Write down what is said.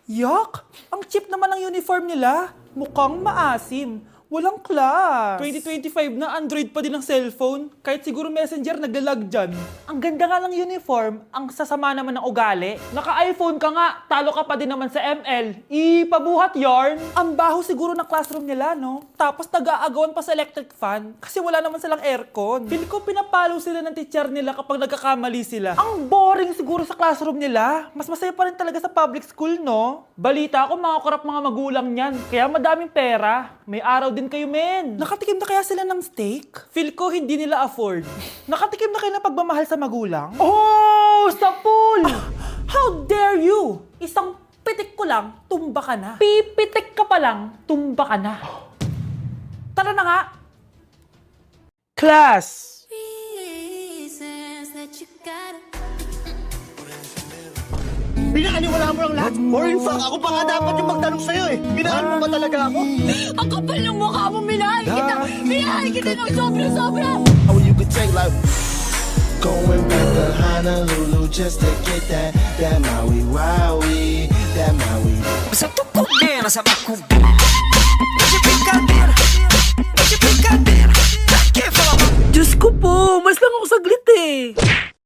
Yak! Ang cheap naman ng uniform nila. Mukhang maasim. Walang class. 2025 na, Android pa din ang cellphone. Kahit siguro Messenger naglalag dyan. Ang ganda nga ng uniform, ang sasama naman ng ugali. Naka-iPhone ka nga, talo ka pa din naman sa ML. Ipabuhat yarn. Ang baho siguro ng classroom nila, no? Tapos nag-aagawan pa sa electric fan kasi wala naman silang aircon. Feel ko pinapalo sila ng teacher nila kapag nagkakamali sila. Ang boring siguro sa classroom nila. Mas masaya pa rin talaga sa public school, no? Balita ko, mga korap mga magulang niyan. Kaya madaming pera. May araw din kayo, men. Nakatikim na kaya sila ng steak? Feel ko hindi nila afford. Nakatikim na kayo ng pagmamahal sa magulang? Oh, sa pool! How dare you? Isang pitik ko lang, tumba ka na. Pipitik ka pa lang, tumba ka na. Tara na nga. Class! Reasons that you gotta. Pinakaniwala mo lang lahat. Or in fact, ako pa nga dapat yung magtanong sa'yo eh. Minahal mo ba talaga ako? Ang kapal ng mukha mo, minahal kita! Minahal kita ng sobra-sobra! Oh, you could take like going back to Honolulu just to get that Maui Wowie, that Maui. Sa tukod na sa bakubili.